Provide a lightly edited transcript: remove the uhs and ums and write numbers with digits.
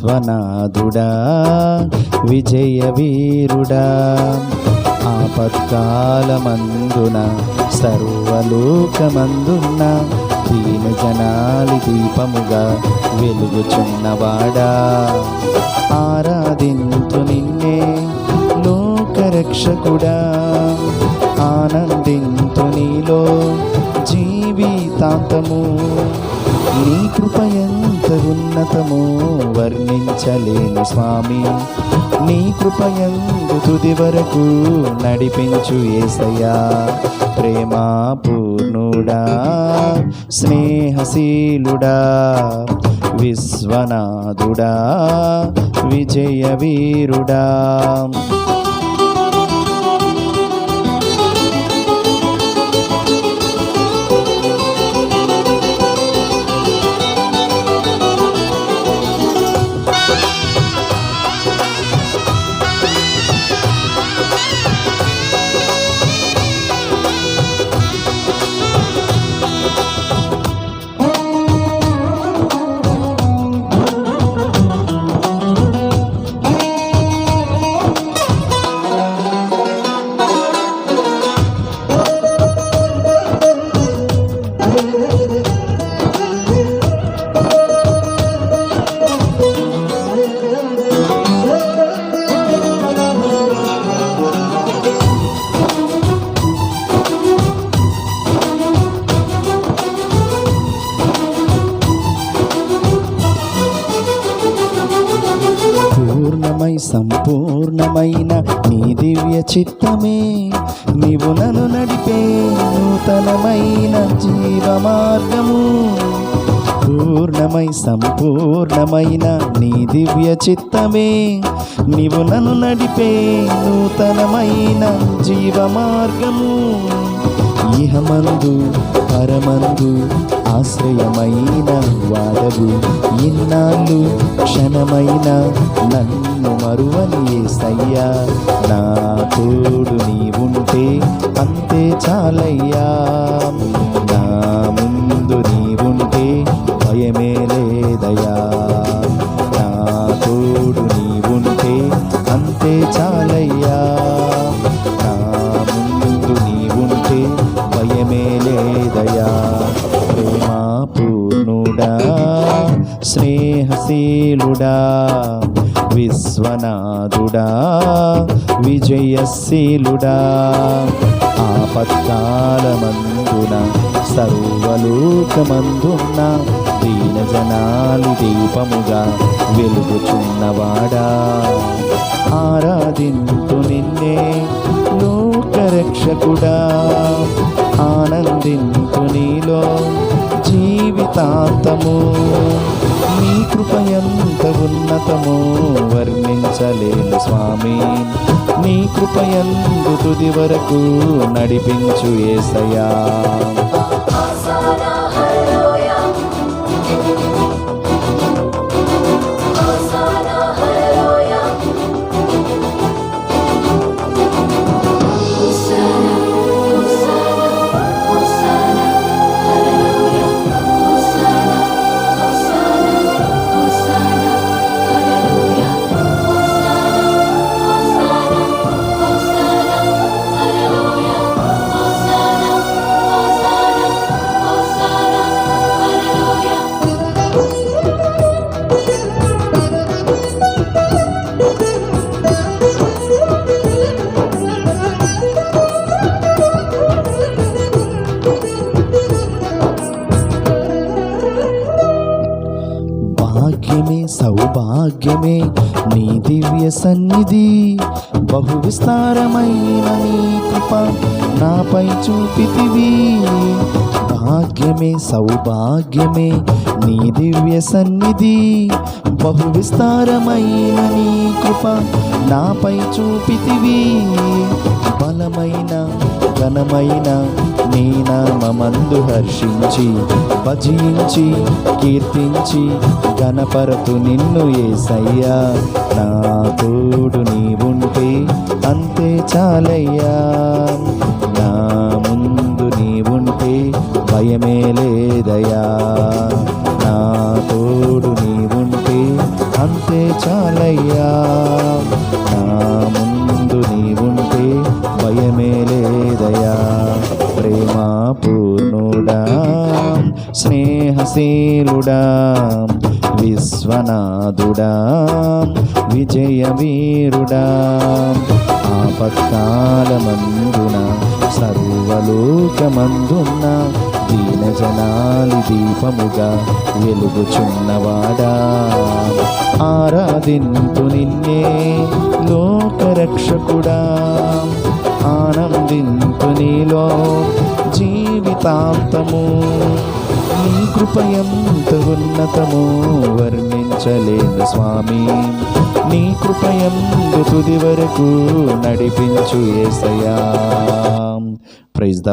విశ్వనాథుడా విజయ వీరుడా, ఆపత్కాలమందున సర్వలోకమందున్న దీన జనాలి దీపముగా వెలుగుచున్నవాడా, ఆరాధింతు నిన్నే లోకరక్షకుడా, ఆనందింతు నీలో జీవితాంతము, నీ కృప ఎంత ఉన్నతమో వర్ణించలేను స్వామి, నీ కృప యందు తుది వరకు నడిపించు యేసయ్యా. ప్రేమా పూర్ణుడా స్నేహశీలుడా విశ్వనాథుడా విజయ వీరుడా, సంపూర్ణమైన నీ దివ్య చిత్తమే నీవు నన్ను నడిపే నూతనమైన జీవ మార్గము, పూర్ణమై సంపూర్ణమైన నీ దివ్య చిత్తమే నీవు నన్ను నడిపే నూతనమైన జీవ మార్గము, ఇహమందు పరమందు ఆశ్రయమైన వాడవు, ఇన్నాళ్ళు క్షణమైన నన్ను మరువని యేసయ్యా, నా తోడు నీవుంటే అంతే చాలయ్యా, నా ముందు నీవుంటే భయమే లేదయ్యా, నా తోడు నీవుంటే అంతే చాలయ్యా, నా ముందు నీవుంటే భయమే లేదయ్యా. ప్రేమా పూర్ణుడా స్నేహశీలుడా విశ్వనాథుడా విజయశీలుడా, ఆపత్కాలమందున సర్వలోకమందున్న దీన జనాలి దీపముగా వెలుగుచున్నవాడా, ఆరాధింతు నిన్నే లోకరక్షకుడా, ఆనందింతు నీలో జీవితాంతము, నీ కృప ఎంత ఉన్నతమో వర్ణించలేను స్వామి, నీ కృప యందు తుది వరకు నడిపించు యేసయ్యా. సౌభాగ్యమే నీ దివ్య సన్నిధి, బహు విస్తారమైన నీ కృప నాపై చూపితివి, భాగ్యమే సౌభాగ్యమే నీ దివ్య సన్నిధి, బహు విస్తారమైన నీ కృప నాపై చూపితివి, బలమైన ఘనమైన నీ నామమందు హర్షించి భజించి కీర్తించి గణపరతు నిన్ను యేసయ్యా, నా తోడు నీవుంటే అంతే చాలయ్యా, నా ముందు నీవుంటే భయమే లేదయ్యా, నా తోడు నీవుంటే అంతే చాలయ్యా. నా ముందు నీవుంటే భయమే లేదయా. ప్రేమ పూర్ణుడా, స్నేహశీలుడా, విశ్వనాథుడా, విజయవీరుడా, ఆపత్కాలమందున సర్వలోకమందున్న దీనజనాలి దీపముగా వెలుగుచున్నవాడా, ఆరాధింతు నిన్నే లోకరక్షకుడా, ఆనందింతు నీలో జీవితాంతము. నీ కృపయంత ఉన్నతము వర్ణించలేను స్వామి. నీ కృపయందు తుది వరకు నడిపించు యేసయ్యా. Praise the